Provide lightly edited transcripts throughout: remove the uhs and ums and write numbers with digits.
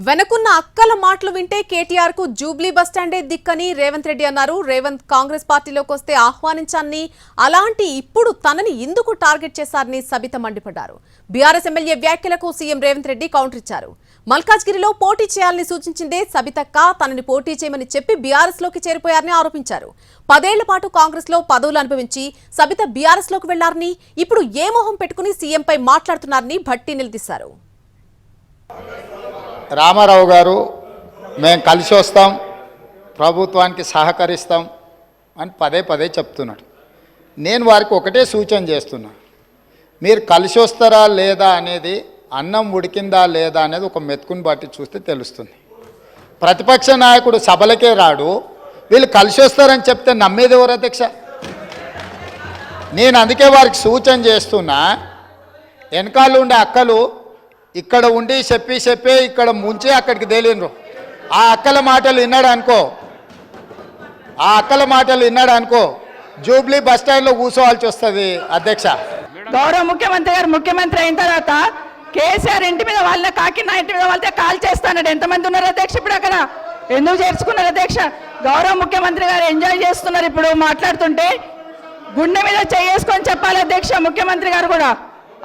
వెనకున్న అక్కల మాటలు వింటే కేటీఆర్ కు జూబ్లీ బస్టాండే దిక్కని రేవంత్ రెడ్డి అన్నారు. రేవంత్ కాంగ్రెస్ పార్టీలోకి వస్తే ఆహ్వానించాలని, అలాంటి ఇప్పుడు తనని ఎందుకు టార్గెట్ చేశారని సబిత మండిపడ్డారు. బీఆర్ఎస్ ఎమ్మెల్యే వ్యాఖ్యలకు సీఎం రేవంత్ రెడ్డి కౌంటర్ ఇచ్చారు. మల్కాజ్గిరిలో పోటీ చేయాలని సూచించిందే సబితక్క, తనని పోటీ చేయమని చెప్పి బీఆర్ఎస్ లోకి చేరిపోయారని ఆరోపించారు. 10 ఏళ్ల పాటు కాంగ్రెస్ లో పదవులు అనుభవించి సబిత బీఆర్ఎస్ లోకి వెళ్లారని, ఇప్పుడు ఏ మొహం పెట్టుకుని సీఎంపై మాట్లాడుతున్నారని భట్టి నిలదీశారు. రామారావు గారు మేము కలిసి వస్తాం, ప్రభుత్వానికి సహకరిస్తాం అని పదే చెప్తున్నాడు. నేను వారికి ఒకటే సూచన చేస్తున్నా, మీరు కలిసి వస్తారా లేదా అనేది, అన్నం ఉడికిందా లేదా అనేది ఒక మెతుకుని బట్టి చూస్తే తెలుస్తుంది. ప్రతిపక్ష నాయకుడు సభలకే రాడు, వీళ్ళు కలిసి వస్తారని చెప్తే నమ్మేది ఎవరు అధ్యక్ష? నేను అందుకే వారికి సూచన చేస్తున్నా, వెనకాల ఉండే అక్కలు ఇక్కడ ఉండి చెప్పి ఇక్కడ ముంచి అక్కడికి తేలినరు. ఆ అక్కల మాటలు విన్నాడు అనుకో జూబ్లీ బస్ స్టాండ్లో కూర్చోవాల్సి వస్తుంది అధ్యక్ష. గౌరవ ముఖ్యమంత్రి గారు ముఖ్యమంత్రి అయిన తర్వాత కేసీఆర్ ఇంటి మీద వాళ్ళ కాకినా ఇంటి మీద వాళ్ళతో కాల్ చేస్తాడు. ఎంతమంది ఉన్నారు అధ్యక్ష? ఇప్పుడు అక్కడ ఎందుకు చేర్చుకున్నారు అధ్యక్ష? గౌరవ ముఖ్యమంత్రి గారు ఎంజాయ్ చేస్తున్నారు. ఇప్పుడు మాట్లాడుతుంటే గుండె మీద చేసుకొని చెప్పాలి అధ్యక్ష. ముఖ్యమంత్రి గారు కూడా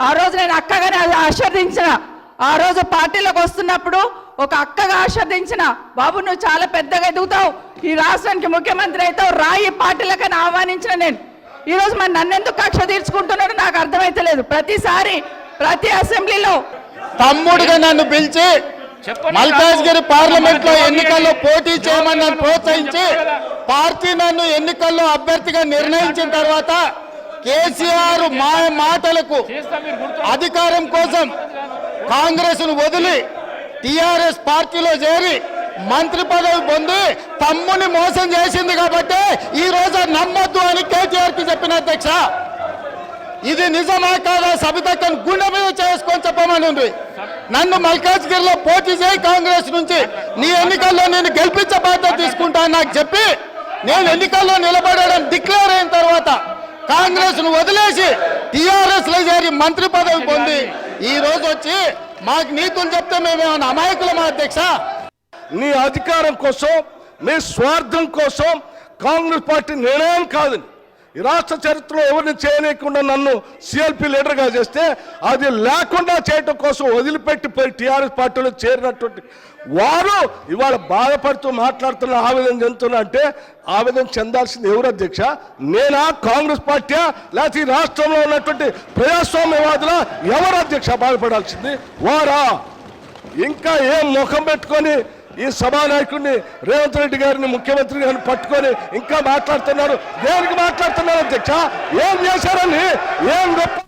ఆ రోజు నేను అక్కగానే ఆశీర్వదించిన, ఆ రోజు పార్టీలోకి వస్తున్నప్పుడు ఒక అక్కగా ఆశీర్వదించిన, బాబు నువ్వు చాలా పెద్దగా ఎదుగుతావు, ఈ రాష్ట్రానికి ముఖ్యమంత్రి అవుతావు, రాయి పార్టీలకని ఆహ్వానించిన నేను. ఈరోజు మరి నన్ను ఎందుకు కక్ష తీర్చుకుంటున్నాడు నాకు అర్థమైతలేదు. ప్రతిసారి ప్రతి అసెంబ్లీలో తమ్ముడుగా నన్ను పిలిచి మల్కాజ్గిరి పార్లమెంట్ లో ఎన్నికల్లో పోటీ చేయమని నన్ను ప్రోత్సహించి పార్టీ నన్ను ఎన్నికల్లో అభ్యర్థిగా నిర్ణయించిన తర్వాత కేసీఆర్ మాటలకు అధికారం కోసం కాంగ్రెస్ ను వదిలి టిఆర్ఎస్ పార్టీలో చేరి మంత్రి పదవి పొంది తమ్ముని మోసం చేసింది కాబట్టి ఈ రోజు నమ్మొద్దు అని కేటీఆర్ కి చెప్పిన అధ్యక్ష. ఇది నిజమా కాదా సబితక్కను గుండె మీద చేసుకొని చెప్పమని ఉంది. నన్ను మల్కాజ్గిరిలో పోటీ చేయి కాంగ్రెస్ నుంచి, నీ ఎన్నికల్లో నేను గెలిపించే బాధ్యత తీసుకుంటాను నాకు చెప్పి నేను ఎన్నికల్లో నిలబడడం డిక్లేర్ అయిన తర్వాత కాంగ్రెస్ ను వదిలేసి టిఆర్ఎస్ లో చేరి మంత్రి పదవి పొంది ఈ రోజు వచ్చి మాకు నీతులు చెప్తే మేమేమన్నా అమాయకులమా అధ్యక్ష? నీ అధికారం కోసం, నీ స్వార్థం కోసం కాంగ్రెస్ పార్టీ నిర్ణయం కాదు. ఈ రాష్ట్ర చరిత్రలో ఎవరిని చేయలేకుండా నన్ను సిఎల్పి లీడర్గా చేస్తే అది లేకుండా చేయటం కోసం వదిలిపెట్టి పోయి టీఆర్ఎస్ పార్టీలో చేరినటువంటి వారు ఇవాళ బాధపడుతూ మాట్లాడుతున్న, ఆవేదన చెందుతున్నా అంటే ఆవేదన చెందాల్సింది ఎవరు అధ్యక్ష? నేనా, కాంగ్రెస్ పార్టీయా, లేకపోతే ఈ రాష్ట్రంలో ఉన్నటువంటి ప్రజాస్వామ్యవాదుల ఎవరు అధ్యక్ష బాధపడాల్సింది? వారా? ఇంకా ఏం ముఖం పెట్టుకొని ఈ సభానాయకుడిని రేవంత్ రెడ్డి గారిని ముఖ్యమంత్రి గారిని పట్టుకొని ఇంకా మాట్లాడుతున్నారు? దేనికి మాట్లాడుతున్నారు అధ్యక్ష? ఏం చేశారని, ఏం గొప్ప